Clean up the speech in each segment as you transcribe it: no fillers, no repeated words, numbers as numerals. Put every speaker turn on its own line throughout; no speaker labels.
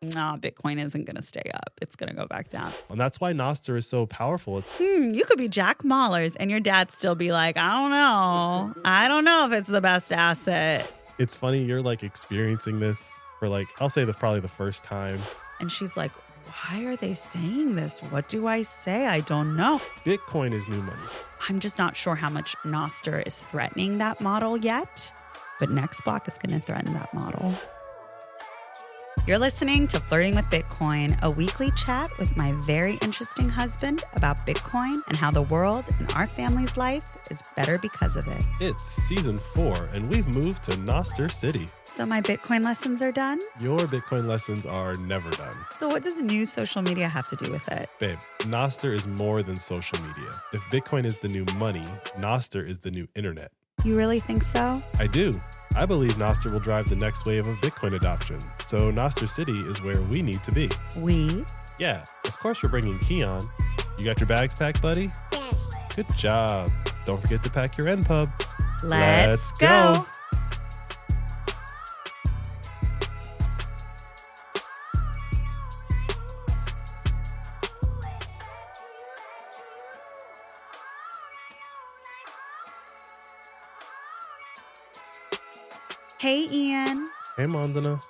nah, Bitcoin isn't going to stay up. It's going to go back down.
And that's why Nostr is so powerful.
You could be Jack Mallers and your dad still be like, I don't know. I don't know if it's the best asset.
It's funny, you're like experiencing this for like, I'll say probably the first time.
And she's like, why are they saying this? What do I say? I don't know.
Bitcoin is new money.
I'm just not sure how much Nostr is threatening that model yet, but Next Block is going to threaten that model. You're listening to Flirting with Bitcoin, a weekly chat with my very interesting husband about Bitcoin and how the world and our family's life is better because of it.
It's season 4, and we've moved to Nostr City.
So my Bitcoin lessons are done?
Your Bitcoin lessons are never done.
So what does new social media have to do with it?
Babe, Nostr is more than social media. If Bitcoin is the new money, Nostr is the new internet.
You really think so?
I do. I believe Nostr will drive the next wave of Bitcoin adoption. So Nostr City is where we need to be.
We?
Yeah, of course we're bringing Keon. You got your bags packed, buddy?
Yes.
Good job. Don't forget to pack your NPub.
Let's go. Hey, Ian.
Hey, Mandana.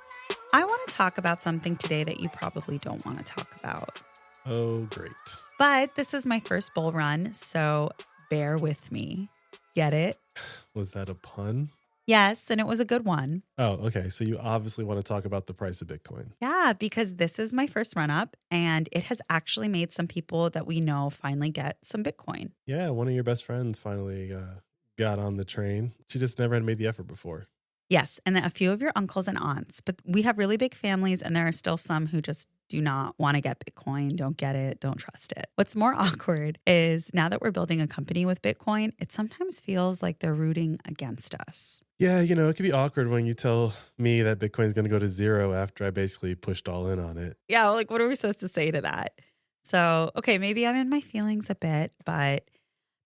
I want to talk about something today that you probably don't want to talk about.
Oh, great.
But this is my first bull run, so bear with me. Get it?
Was that a pun?
Yes, and it was a good one.
Oh, okay. So you obviously want to talk about the price of Bitcoin.
Yeah, because this is my first run up, and it has actually made some people that we know finally get some Bitcoin.
Yeah, one of your best friends finally got on the train. She just never had made the effort before.
Yes, and then a few of your uncles and aunts, but we have really big families, and there are still some who just do not want to get Bitcoin, don't get it, don't trust it. What's more awkward is now that we're building a company with Bitcoin, it sometimes feels like they're rooting against us.
Yeah, you know, it can be awkward when you tell me that Bitcoin is going to go to zero after I basically pushed all in on it.
Yeah, like what are we supposed to say to that? So, okay, maybe I'm in my feelings a bit, but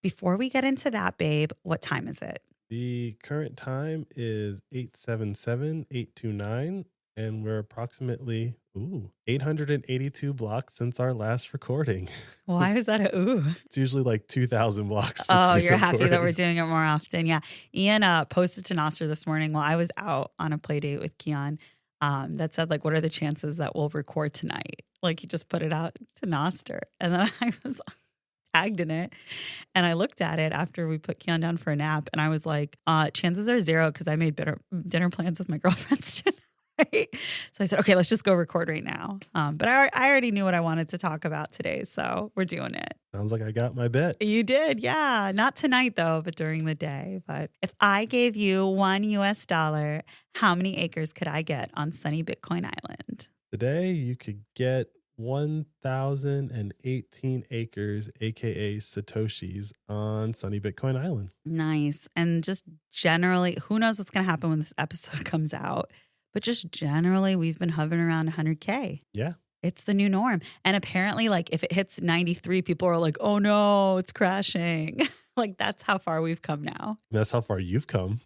before we get into that, babe, what time is it?
The current time is 8:77, and we're approximately 882 blocks since our last recording.
Why was that a ooh?
It's usually like 2,000 blocks.
Oh, you're happy that we're doing it more often. Yeah. Ian posted to Nostr this morning while I was out on a play date with Keon that said, like, what are the chances that we'll record tonight? Like, he just put it out to Nostr. And then I was tagged in it. And I looked at it after we put Keon down for a nap. And I was like, chances are 0 because I made dinner plans with my girlfriends tonight. So I said, okay, let's just go record right now. But I already knew what I wanted to talk about today. So we're doing it.
Sounds like I got my bet.
You did. Yeah. Not tonight, though, but during the day. But if I gave you $1, how many acres could I get on sunny Bitcoin Island?
Today, you could get 1,018 acres, aka Satoshis, on sunny Bitcoin Island.
Nice. And just generally, who knows what's going to happen when this episode comes out? But just generally, we've been hovering around 100K.
Yeah.
It's the new norm. And apparently, like, if it hits 93, people are like, oh no, it's crashing. Like, that's how far we've come now.
That's how far you've come.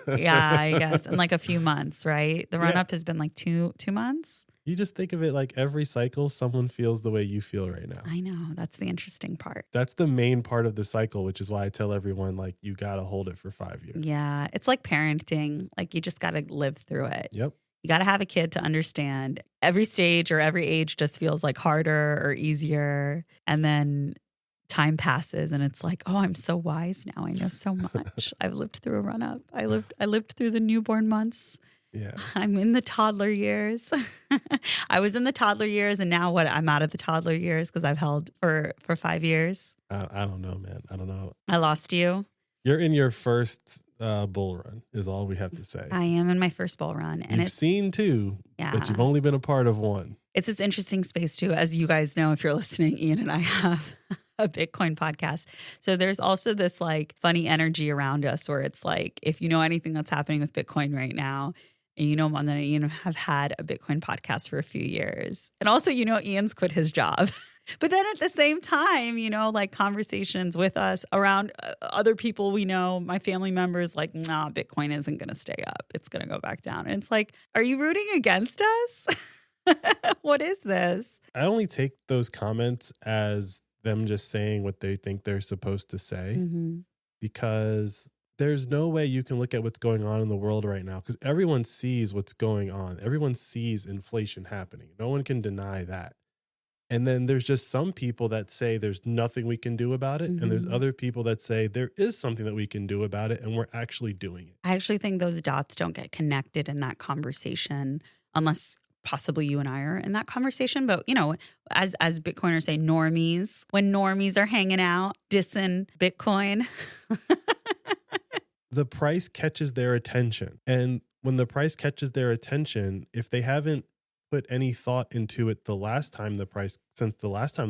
Yeah, I guess. In like a few months, right? The run up has been like two months.
You just think of it like every cycle, someone feels the way you feel right now.
I know. That's the interesting part.
That's the main part of the cycle, which is why I tell everyone, like, you got to hold it for 5 years.
Yeah. It's like parenting. Like, you just got to live through it.
Yep.
You got to have a kid to understand. Every stage or every age just feels like harder or easier. And then time passes and it's like, oh, I'm so wise now. I know so much. I've lived through a run up. I lived through the newborn months.
Yeah.
I'm in the toddler years. I was in the toddler years and now I'm out of the toddler years because I've held for 5 years.
I don't know, man. I don't know.
I lost you.
You're in your first bull run is all we have to say.
I am in my first bull run. And
you've seen 2, but you've only been a part of 1.
It's this interesting space too. As you guys know, if you're listening, Ian and I have a Bitcoin podcast. So there's also this like funny energy around us where it's like, if you know anything that's happening with Bitcoin right now, and you know, Mom and Ian have had a Bitcoin podcast for a few years. And also, you know, Ian's quit his job. But then at the same time, you know, like conversations with us around other people we know, my family members, like, nah, Bitcoin isn't going to stay up. It's going to go back down. And it's like, are you rooting against us? What is this?
I only take those comments as them just saying what they think they're supposed to say, because there's no way you can look at what's going on in the world right now, because everyone sees what's going on. Everyone sees inflation happening. No one can deny that. And then there's just some people that say there's nothing we can do about it. And there's other people that say there is something that we can do about it, and we're actually doing it.
I actually think those dots don't get connected in that conversation unless possibly you and I are in that conversation. But, as Bitcoiners say, normies, when normies are hanging out, dissing Bitcoin.
The price catches their attention. And when the price catches their attention, if they haven't put any thought into it since the last time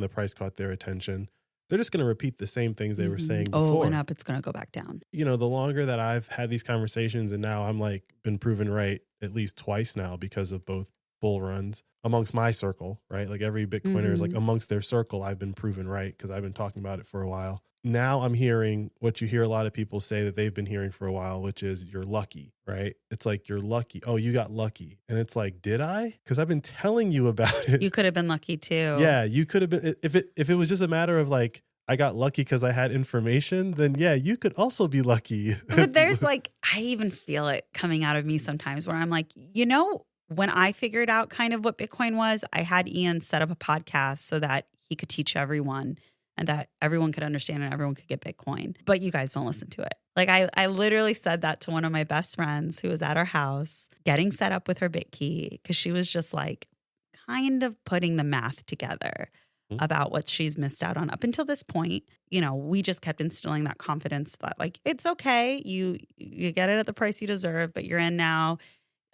the price caught their attention, they're just going to repeat the same things they were saying before.
Oh, it went up, it's going to go back down.
The longer that I've had these conversations, and now I'm been proven right at least twice now because of both bull runs amongst my circle, right? Like every Bitcoiner is amongst their circle, I've been proven right because I've been talking about it for a while. Now I'm hearing what you hear a lot of people say that they've been hearing for a while, which is you're lucky, right? It's like you're lucky. Oh, you got lucky. And it's like, did I? Because I've been telling you about it.
You could have been lucky too.
Yeah, you could have been. If it was just a matter of I got lucky because I had information, then yeah, you could also be lucky.
But there's I even feel it coming out of me sometimes where I'm like, when I figured out kind of what Bitcoin was, I had Ian set up a podcast so that he could teach everyone and that everyone could understand and everyone could get Bitcoin. But you guys don't listen to it. I literally said that to one of my best friends who was at our house getting set up with her BitKey because she was just kind of putting the math together about what she's missed out on up until this point. We just kept instilling that confidence that it's okay. You get it at the price you deserve, but you're in now.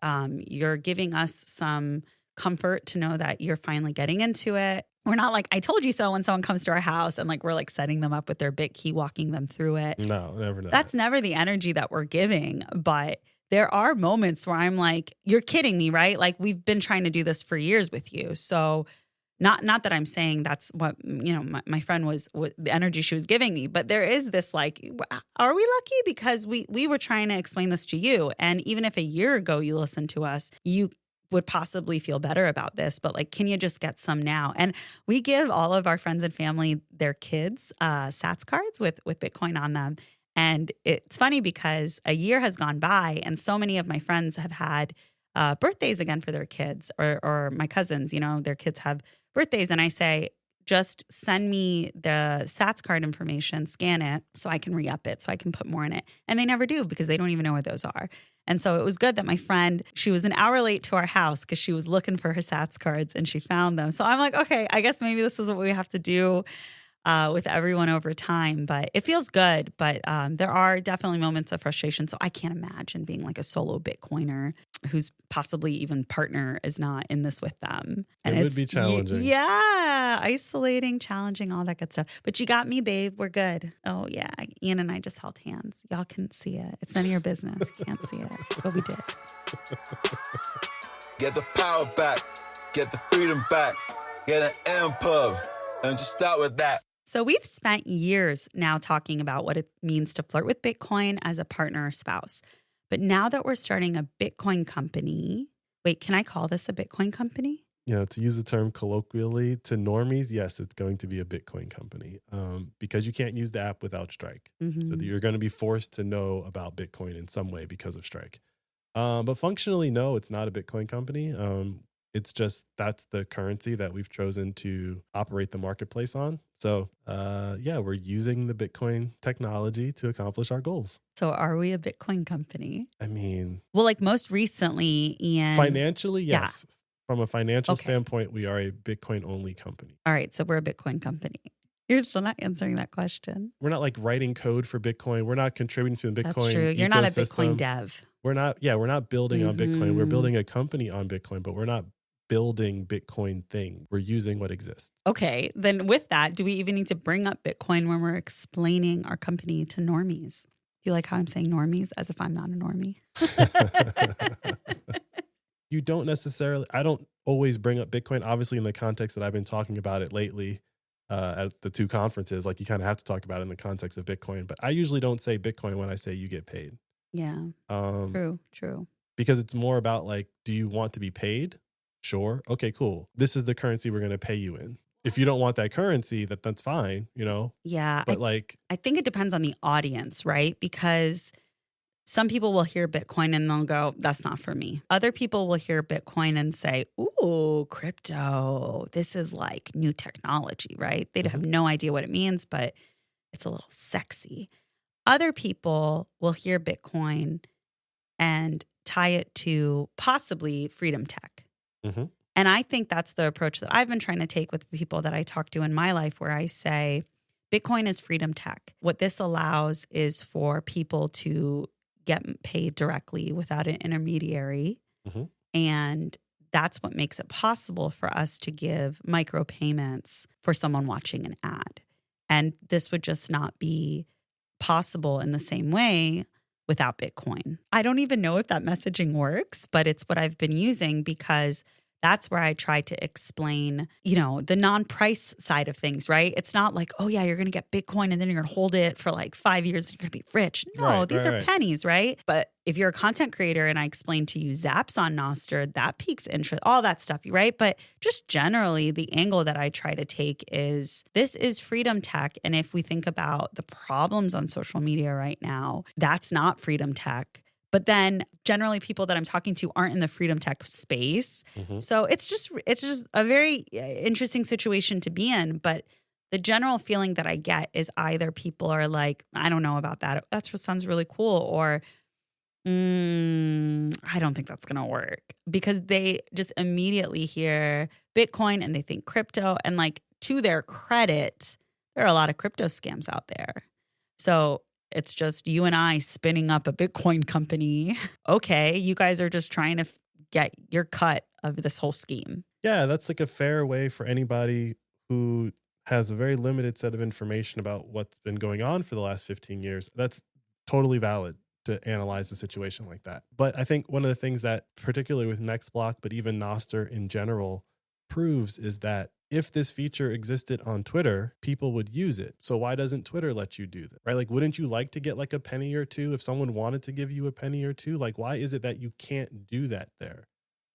You're giving us some comfort to know that you're finally getting into it. We're not I told you so when someone comes to our house and we're setting them up with their BitKey, walking them through it.
No, never.
That's never the energy that we're giving. But there are moments where I'm you're kidding me, right? We've been trying to do this for years with you. So not that I'm saying that's what, my friend was, what the energy she was giving me. But there is this are we lucky? Because we were trying to explain this to you. And even if a year ago you listened to us, you would possibly feel better about this, but can you just get some now? And we give all of our friends and family their kids Sats cards with Bitcoin on them. And it's funny because a year has gone by and so many of my friends have had birthdays again for their kids or my cousins, their kids have birthdays. And I say, just send me the Sats card information, scan it so I can re-up it, so I can put more in it. And they never do because they don't even know where those are. And so it was good that my friend, she was an hour late to our house because she was looking for her Sats cards and she found them. So I'm okay, I guess maybe this is what we have to do with everyone over time. But it feels good. But there are definitely moments of frustration. So I can't imagine being a solo Bitcoiner whose possibly even partner is not in this with them. And
it would be challenging.
Yeah, isolating, challenging, all that good stuff. But you got me, babe. We're good. Oh, yeah. Ian and I just held hands. Y'all couldn't see it. It's none of your business. You can't see it. But we did.
Get the power back. Get the freedom back. Get an EMPUB. And just start with that.
So we've spent years now talking about what it means to flirt with Bitcoin as a partner or spouse. But now that we're starting a Bitcoin company, wait, can I call this a Bitcoin company?
To use the term colloquially to normies, yes, it's going to be a Bitcoin company because you can't use the app without Strike. So you're going to be forced to know about Bitcoin in some way because of Strike. But functionally, no, it's not a Bitcoin company. It's just that's the currency that we've chosen to operate the marketplace on. So, we're using the Bitcoin technology to accomplish our goals.
So are we a Bitcoin company?
I mean...
Well, most recently, Ian...
Financially, yes. Yeah. From a financial standpoint, we are a Bitcoin-only company.
All right, so we're a Bitcoin company. You're still not answering that question.
We're not writing code for Bitcoin. We're not contributing to the Bitcoin
That's true. You're
ecosystem.
Not a Bitcoin dev.
We're not building on Bitcoin. We're building a company on Bitcoin, but we're not building Bitcoin thing. We're using what exists.
Okay, then with that, do we even need to bring up Bitcoin when we're explaining our company to normies? Do you like how I'm saying normies as if I'm not a normie?
You don't necessarily, I don't always bring up Bitcoin, obviously in the context that I've been talking about it lately at the two conferences, you kind of have to talk about it in the context of Bitcoin, but I usually don't say Bitcoin when I say you get paid.
Yeah, true.
Because it's more about do you want to be paid Sure. Okay, cool. This is the currency we're going to pay you in. If you don't want that currency, that's fine,
Yeah.
But
I think it depends on the audience, right? Because some people will hear Bitcoin and they'll go, that's not for me. Other people will hear Bitcoin and say, ooh, crypto, this is like new technology, right? They'd have no idea what it means, but it's a little sexy. Other people will hear Bitcoin and tie it to possibly freedom tech.
Mm-hmm.
And I think that's the approach that I've been trying to take with people that I talk to in my life, where I say, Bitcoin is freedom tech. What this allows is for people to get paid directly without an intermediary.
Mm-hmm.
And that's what makes it possible for us to give micropayments for someone watching an ad. And this would just not be possible in the same way without Bitcoin. I don't even know if that messaging works, but it's what I've been using because that's where I try to explain, the non-price side of things, right? It's not like, oh yeah, you're going to get Bitcoin and then you're going to hold it for like 5 years and you're going to be rich. No, these are pennies, right? But if you're a content creator and I explain to you Zaps on Nostr, that piques interest, all that stuff, right? But just generally, the angle that I try to take is this is freedom tech. And if we think about the problems on social media right now, that's not freedom tech. But then generally people that I'm talking to aren't in the freedom tech space. Mm-hmm. So it's just a very interesting situation to be in. But the general feeling that I get is either people are like, I don't know about that. That's what sounds really cool. Or I don't think that's going to work, because they just immediately hear Bitcoin and they think crypto. And like, to their credit, there are a lot of crypto scams out there. So it's just you and I spinning up a Bitcoin company. Okay, you guys are just trying to get your cut of this whole scheme.
Yeah, that's like a fair way for anybody who has a very limited set of information about what's been going on for the last 15 years. That's totally valid to analyze the situation like that. But I think one of the things that, particularly with NextBlock, but even Nostr in general, proves is that if this feature existed on Twitter, people would use it. So why doesn't Twitter let you do that? Right? Like, wouldn't you like to get like a penny or two if someone wanted to give you a penny or two? Like, why is it that you can't do that there?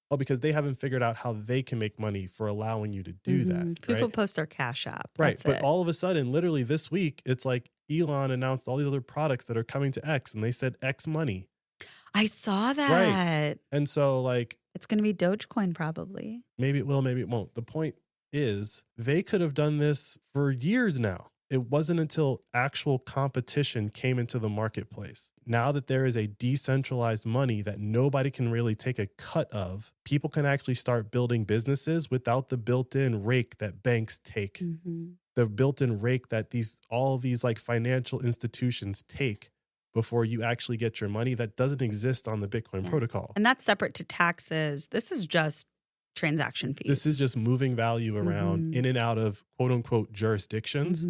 Oh, because they haven't figured out how they can make money for allowing you to do that.
People post their Cash App.
Right. But all of a sudden, literally this week, it's like Elon announced all these other products that are coming to X, and they said X money.
I saw that.
Right. And so like,
it's going to be Dogecoin probably.
Maybe it will, maybe it won't. The point is they could have done this for years now. It wasn't until actual competition came into the marketplace. Now that there is a decentralized money that nobody can really take a cut of, people can actually start building businesses without the built-in rake that banks take. Mm-hmm. The built-in rake that all these like financial institutions take before you actually get your money, that doesn't exist on the Bitcoin protocol.
And that's separate to taxes. This is just transaction fees.
This is just moving value around in and out of quote unquote jurisdictions,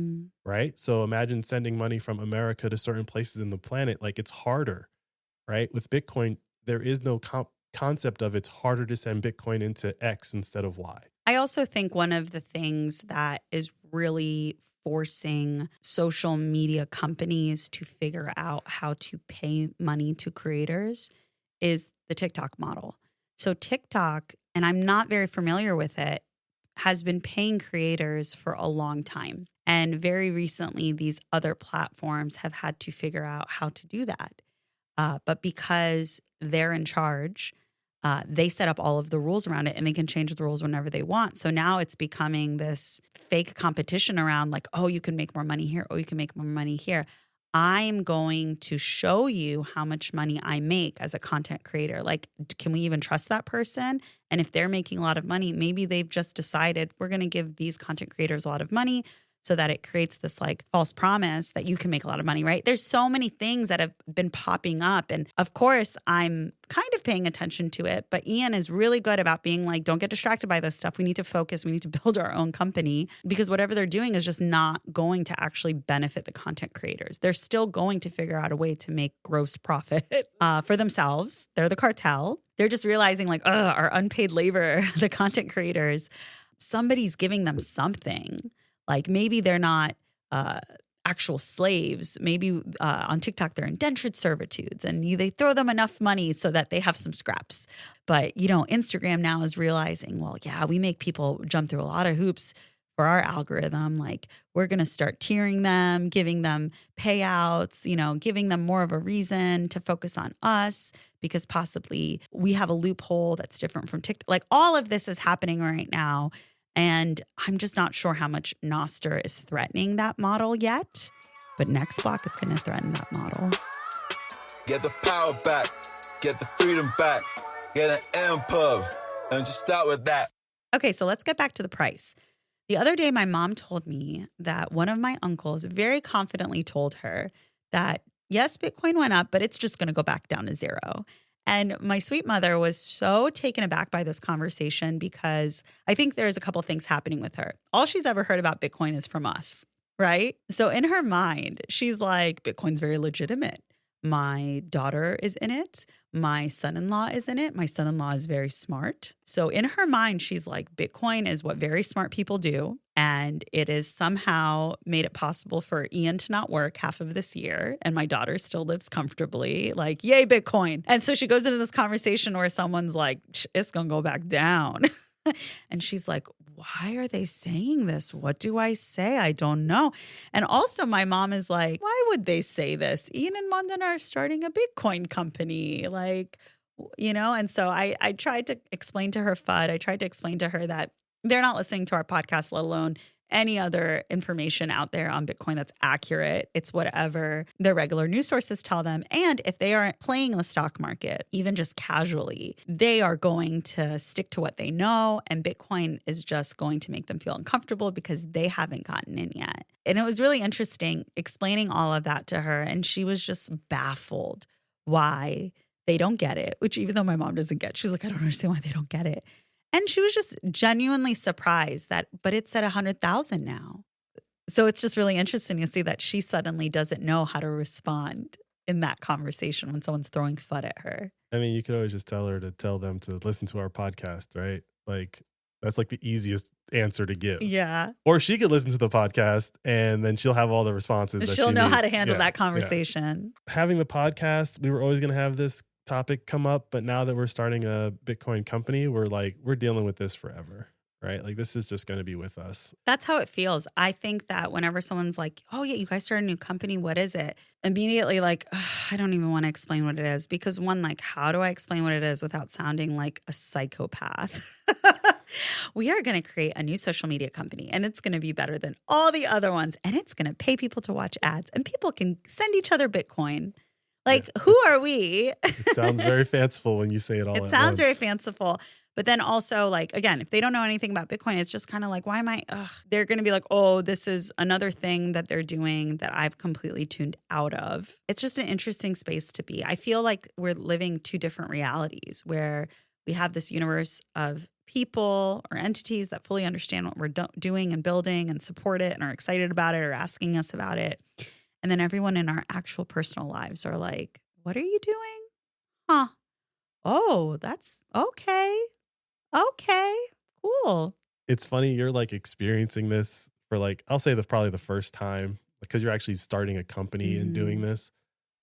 right? So imagine sending money from America to certain places in the planet. Like, it's harder, right? With Bitcoin, there is no concept of it's harder to send Bitcoin into X instead of Y.
I also think one of the things that is really forcing social media companies to figure out how to pay money to creators is the TikTok model. So TikTok, and I'm not very familiar with it, has been paying creators for a long time. And very recently, these other platforms have had to figure out how to do that. But because they're in charge, they set up all of the rules around it, and they can change the rules whenever they want. So now it's becoming this fake competition around like, oh, you can make more money here. Oh, you can make more money here. I'm going to show you how much money I make as a content creator. Like, can we even trust that person? And if they're making a lot of money, maybe they've just decided we're going to give these content creators a lot of money so that it creates this like false promise that you can make a lot of money, right? There's so many things that have been popping up. And of course, I'm kind of paying attention to it, but Ian is really good about being like, don't get distracted by this stuff. We need to focus. We need to build our own company, because whatever they're doing is just not going to actually benefit the content creators. They're still going to figure out a way to make gross profit for themselves. They're the cartel. They're just realizing like, our unpaid labor, the content creators, somebody's giving them something. Like, maybe they're not actual slaves. Maybe on TikTok, they're indentured servitudes and they throw them enough money so that they have some scraps. But, Instagram now is realizing, well, yeah, we make people jump through a lot of hoops for our algorithm. Like, we're going to start tiering them, giving them payouts, giving them more of a reason to focus on us because possibly we have a loophole that's different from TikTok. Like, all of this is happening right now. And I'm just not sure how much Nostr is threatening that model yet. But Next Block is going to threaten that model.
Get the power back. Get the freedom back. Get an MPub. And just start with that.
Okay, so let's get back to the price. The other day, my mom told me that one of my uncles very confidently told her that, yes, Bitcoin went up, but it's just going to go back down to zero. And my sweet mother was so taken aback by this conversation because I think there's a couple things happening with her. All she's ever heard about Bitcoin is from us, right? So in her mind, she's like, Bitcoin's very legitimate. My daughter is in it. My son-in-law is in it. My son-in-law is very smart. So in her mind, she's like, Bitcoin is what very smart people do. And it has somehow made it possible for Ian to not work half of this year. And my daughter still lives comfortably. Like, yay, Bitcoin. And so she goes into this conversation where someone's like, it's going to go back down. And she's like, why are they saying this? What do I say? I don't know. And also my mom is like, why would they say this? Ian and Mondan are starting a Bitcoin company. Like, and so I tried to explain to her FUD. I tried to explain to her that they're not listening to our podcast, let alone any other information out there on Bitcoin that's accurate. It's whatever their regular news sources tell them. And if they aren't playing the stock market, even just casually, they are going to stick to what they know. And Bitcoin is just going to make them feel uncomfortable because they haven't gotten in yet. And it was really interesting explaining all of that to her. And she was just baffled why they don't get it, which even though my mom doesn't get, she was like, I don't understand why they don't get it. And she was just genuinely surprised but it's at 100,000 now. So it's just really interesting to see that she suddenly doesn't know how to respond in that conversation when someone's throwing FUD at her.
I mean, you could always just tell her to tell them to listen to our podcast, right? Like, that's like the easiest answer to give.
Yeah.
Or she could listen to the podcast and then she'll have all the responses that
she'll know
needs.
how to handle that conversation.
Yeah. Having the podcast, we were always going to have this topic come up, but now that we're starting a Bitcoin company, we're dealing with this forever, right? Like, this is just going to be with us.
That's how it feels. I think that whenever someone's like, oh yeah, you guys started a new company, what is it? Immediately like, I don't even want to explain what it is because one, like, how do I explain what it is without sounding like a psychopath? We are going to create a new social media company and it's going to be better than all the other ones. And it's going to pay people to watch ads and people can send each other Bitcoin. Like, who are we?
It sounds very fanciful when you say it all at once.
It sounds very fanciful. But then also, like, again, if they don't know anything about Bitcoin, it's just kind of like, why am I? They're going to be like, oh, this is another thing that they're doing that I've completely tuned out of. It's just an interesting space to be. I feel like we're living two different realities where we have this universe of people or entities that fully understand what we're doing and building and support it and are excited about it or asking us about it. And then everyone in our actual personal lives are like, what are you doing? Huh. Oh, that's okay. Okay, cool.
It's funny. You're like experiencing this for like, I'll say probably the first time because you're actually starting a company and doing this.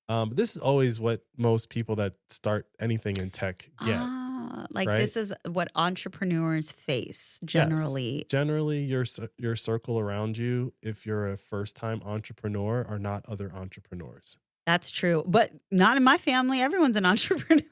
But this is always what most people that start anything in tech get.
Like,
right?
This is what entrepreneurs face generally.
Yes. Generally, your circle around you, if you're a first-time entrepreneur, are not other entrepreneurs.
That's true. But not in my family. Everyone's an entrepreneur.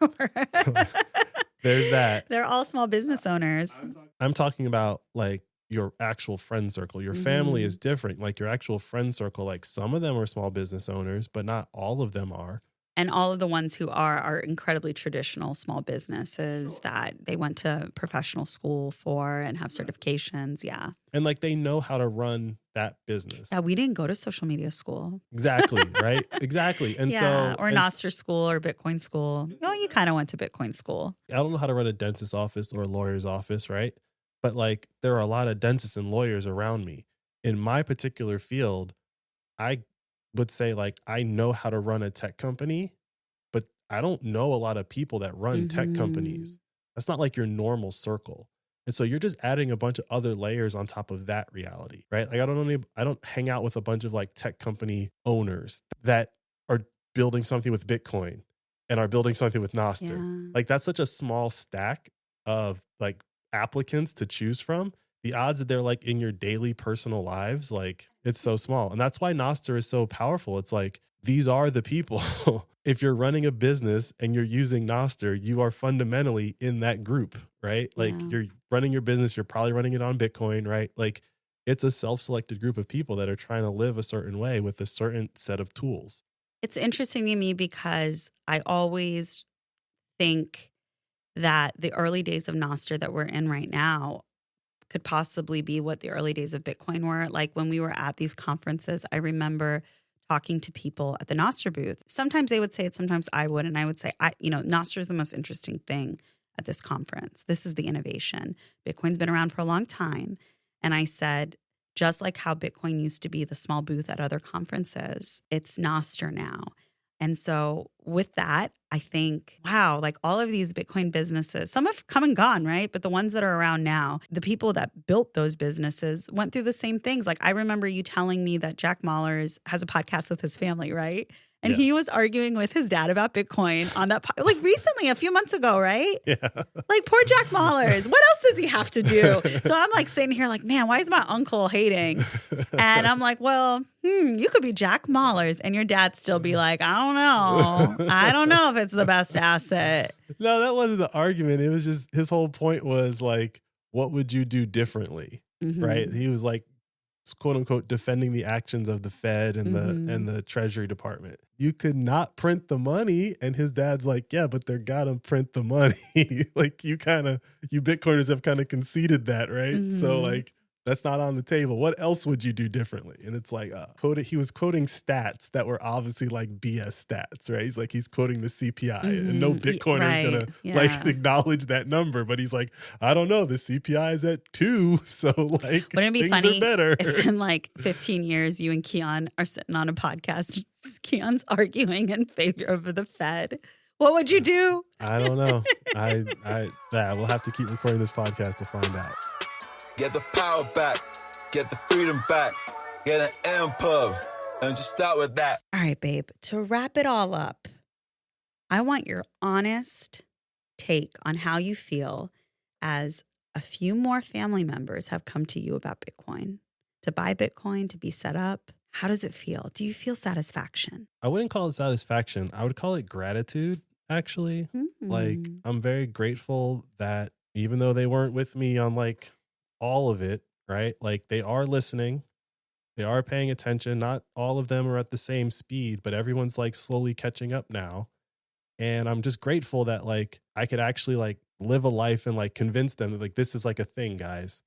There's that.
They're all small business owners.
I'm talking about like your actual friend circle. Your family is different. Like your actual friend circle, like some of them are small business owners, but not all of them are.
And all of the ones who are incredibly traditional small businesses that they went to professional school for and have certifications. Yeah.
And like they know how to run that business.
Yeah, we didn't go to social media school.
Exactly, right? Exactly. And
or Nostr school or Bitcoin school. Oh, you kind of went to Bitcoin school.
I don't know how to run a dentist's office or a lawyer's office, right? But like there are a lot of dentists and lawyers around me. In my particular field, I would say like I know how to run a tech company, but I don't know a lot of people that run tech companies. That's not like your normal circle. And so you're just adding a bunch of other layers on top of that reality, right? Like I don't hang out with a bunch of like tech company owners that are building something with Bitcoin and are building something with Nostr.
Yeah.
Like that's such a small stack of like applicants to choose from. The odds that they're like in your daily personal lives, like it's so small. And that's why Nostr is so powerful. It's like, these are the people. If you're running a business and you're using Nostr, you are fundamentally in that group, right? Like you're running your business, you're probably running it on Bitcoin, right? Like it's a self-selected group of people that are trying to live a certain way with a certain set of tools.
It's interesting to me because I always think that the early days of Nostr that we're in right now could possibly be what the early days of Bitcoin were. Like when we were at these conferences, I remember talking to people at the Nostr booth. Sometimes they would say it, sometimes I would. And I would say, Nostr is the most interesting thing at this conference. This is the innovation. Bitcoin's been around for a long time. And I said, just like how Bitcoin used to be the small booth at other conferences, it's Nostr now. And so with that, I think, wow, like all of these Bitcoin businesses, some have come and gone, right? But the ones that are around now, the people that built those businesses went through the same things. Like I remember you telling me that Jack Mallers has a podcast with his family, right? And he was arguing with his dad about Bitcoin on that, like recently, a few months ago, right?
Yeah.
Like poor Jack Mallers. What else does he have to do? So I'm like sitting here like, man, why is my uncle hating? And I'm like, well, you could be Jack Mallers and your dad still be like, I don't know. I don't know if it's the best asset.
No, that wasn't the argument. It was just his whole point was like, what would you do differently? Right? He was like, quote unquote, defending the actions of the Fed and the Treasury Department. You could not print the money. And his dad's like, yeah, but they're gotta print the money. Like you Bitcoiners have kind of conceded that, right? So like, that's not on the table. What else would you do differently? And it's like, he was quoting stats that were obviously like BS stats, right? He's quoting the CPI and no Bitcoiner is going to like acknowledge that number. But he's like, I don't know, the CPI is at 2. So like,
wouldn't it be
things
funny
are better.
If in like 15 years, you and Keon are sitting on a podcast, Keon's arguing in favor of the Fed. What would you do?
I don't know. We'll have to keep recording this podcast to find out.
Get the power back, get the freedom back, get an MPub, and just start with that.
All right, babe, to wrap it all up, I want your honest take on how you feel as a few more family members have come to you about Bitcoin, to buy Bitcoin, to be set up. How does it feel? Do you feel satisfaction?
I wouldn't call it satisfaction. I would call it gratitude, actually. Like, I'm very grateful that even though they weren't with me on like all of it, right? Like they are listening, they are paying attention. Not all of them are at the same speed, but everyone's like slowly catching up now. And I'm just grateful that like I could actually like live a life and like convince them that like this is like a thing, guys.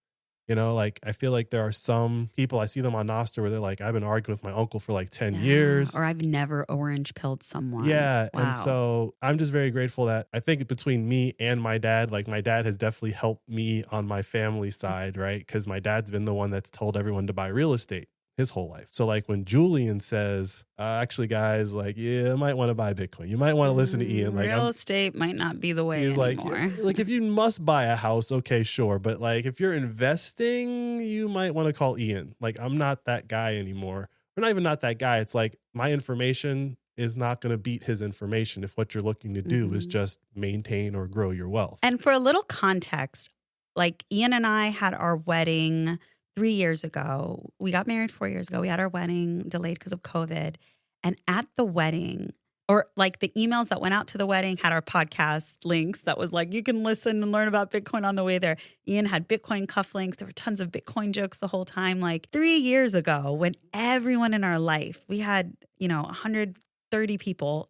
You know, like I feel like there are some people, I see them on Nostr where they're like, I've been arguing with my uncle for like 10 years.
Or I've never orange pilled someone.
Yeah.
Wow.
And so I'm just very grateful that I think between me and my dad, like my dad has definitely helped me on my family side, right? Because my dad's been the one that's told everyone to buy real estate his whole life. So like when Julian says, actually guys, like, yeah, I might want to buy Bitcoin. You might want to listen to Ian. Like
real estate might not be the way
he's
anymore.
Like if you must buy a house, okay, sure. But like if you're investing, you might want to call Ian. Like I'm not that guy anymore. We're not even not that guy. It's like my information is not going to beat his information if what you're looking to do is just maintain or grow your wealth.
And for a little context, like Ian and I had our wedding 3 years ago. We got married 4 years ago. We had our wedding delayed because of COVID. And at the wedding, or like the emails that went out to the wedding had our podcast links that was like, you can listen and learn about Bitcoin on the way there. Ian had Bitcoin cufflinks. There were tons of Bitcoin jokes the whole time. Like 3 years ago, when everyone in our life, we had, 130 people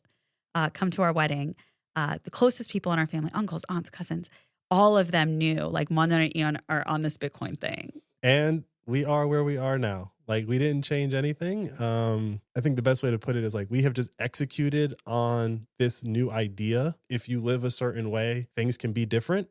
come to our wedding. The closest people in our family, uncles, aunts, cousins, all of them knew like Manda and Ian are on this Bitcoin thing.
And we are where we are now. Like we didn't change anything. I think the best way to put it is like we have just executed on this new idea. If you live a certain way, things can be different.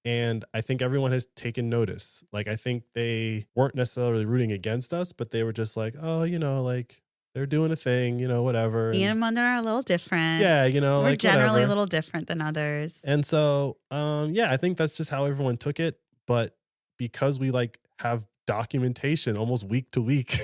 And I think everyone has taken notice. Like I think they weren't necessarily rooting against us, but they were just like, oh, like they're doing a thing, whatever.
Ian and Manda are a little different.
Yeah,
we're
like
generally
whatever.
a little different than others.
And so, I think that's just how everyone took it. but because we like have documentation almost week to week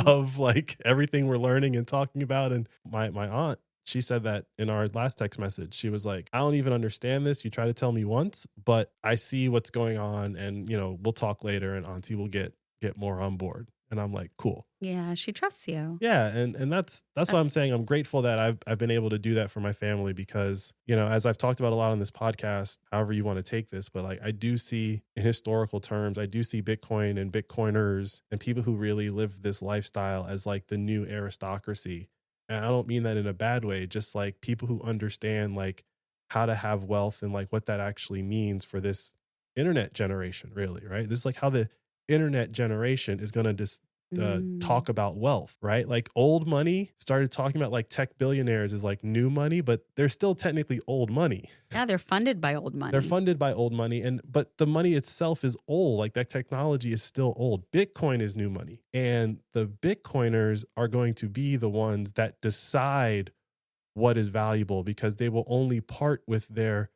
of like everything we're learning and talking about. And my aunt, she said that in our last text message. She was like, I don't even understand this. You try to tell me once, but I see what's going on, and we'll talk later, and Auntie will get more on board. And I'm like, cool.
Yeah, she trusts you.
Yeah, and that's why I'm saying I'm grateful that I've been able to do that for my family, because as I've talked about a lot on this podcast, however you want to take this, but like I do see in historical terms, I do see Bitcoin and Bitcoiners and people who really live this lifestyle as like the new aristocracy. And I don't mean that in a bad way, just like people who understand like how to have wealth and like what that actually means for this internet generation, really, right? This is like how the internet generation is going to just talk about wealth, right? Like old money started talking about like tech billionaires is like new money, but they're still technically old money.
Yeah, they're funded by old money.
They're funded by old money, but the money itself is old. Like that technology is still old. Bitcoin is new money, and the Bitcoiners are going to be the ones that decide what is valuable, because they will only part with their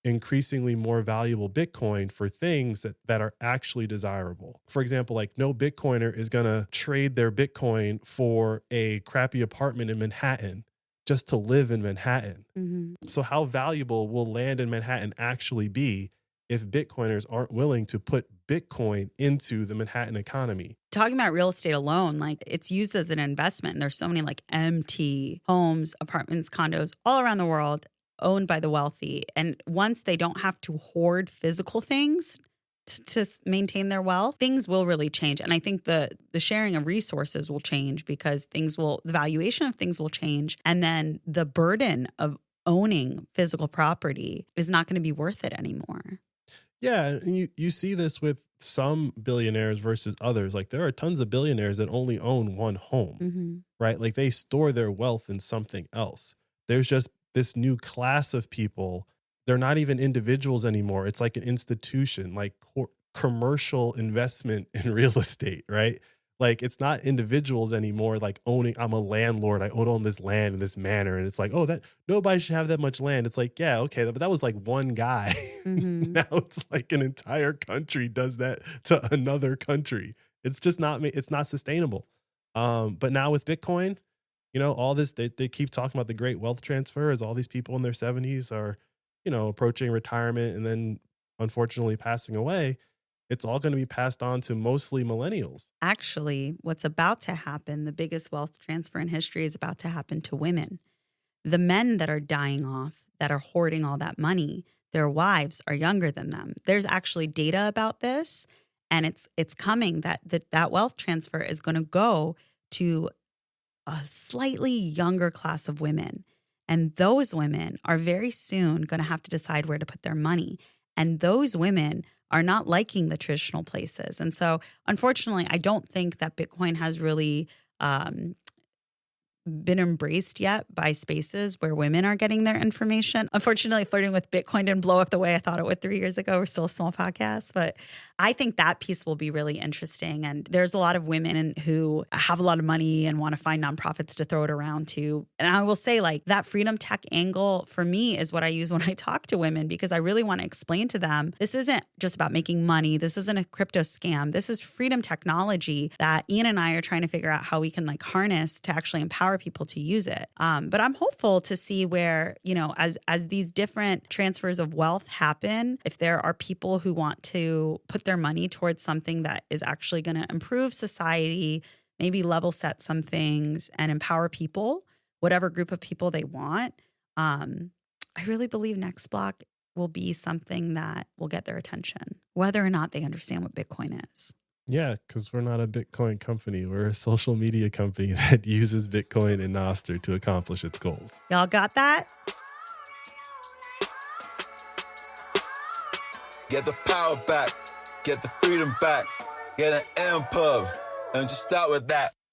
increasingly more valuable Bitcoin for things that are actually desirable. For example, like no Bitcoiner is going to trade their Bitcoin for a crappy apartment in Manhattan just to live in Manhattan. So how valuable will land in Manhattan actually be if Bitcoiners aren't willing to put Bitcoin into the Manhattan economy?
Talking about real estate alone, like it's used as an investment. And there's so many like empty homes, apartments, condos all around the world owned by the wealthy. And once they don't have to hoard physical things to maintain their wealth, things will really change. And I think the sharing of resources will change, because the valuation of things will change. And then the burden of owning physical property is not going to be worth it anymore.
Yeah, and you see this with some billionaires versus others. Like there are tons of billionaires that only own one home, right? Like they store their wealth in something else. There's just this new class of people. They're not even individuals anymore. It's like an institution, like commercial investment in real estate, right? Like it's not individuals anymore, like owning, I'm a landlord, I own this land in this manor. And it's like, oh, that nobody should have that much land. It's like, yeah, okay, but that was like one guy. Now it's like an entire country does that to another country. It's just it's not sustainable. But now with Bitcoin, all this, they keep talking about the great wealth transfer, as all these people in their 70s are, approaching retirement and then unfortunately passing away. It's all going to be passed on to mostly millennials.
Actually, what's about to happen, the biggest wealth transfer in history, is about to happen to women. The men that are dying off, that are hoarding all that money, their wives are younger than them. There's actually data about this, and it's coming that wealth transfer is going to go to a slightly younger class of women. And those women are very soon going to have to decide where to put their money. And those women are not liking the traditional places. And so, unfortunately, I don't think that Bitcoin has really been embraced yet by spaces where women are getting their information. Unfortunately, Flirting with Bitcoin didn't blow up the way I thought it would 3 years ago. We're still a small podcast, but I think that piece will be really interesting. And there's a lot of women who have a lot of money and want to find nonprofits to throw it around to. And I will say, like, that freedom tech angle for me is what I use when I talk to women, because I really want to explain to them, this isn't just about making money. This isn't a crypto scam. This is freedom technology that Ian and I are trying to figure out how we can like harness to actually empower people to use it. But I'm hopeful to see where, as these different transfers of wealth happen, if there are people who want to put their money towards something that is actually going to improve society, maybe level set some things and empower people, whatever group of people they want. I really believe Next Block will be something that will get their attention, whether or not they understand what Bitcoin is.
Yeah, because we're not a Bitcoin company. We're a social media company that uses Bitcoin and Nostr to accomplish its goals.
Y'all got that?
Get the power back, get the freedom back, get an M pub, and just start with that.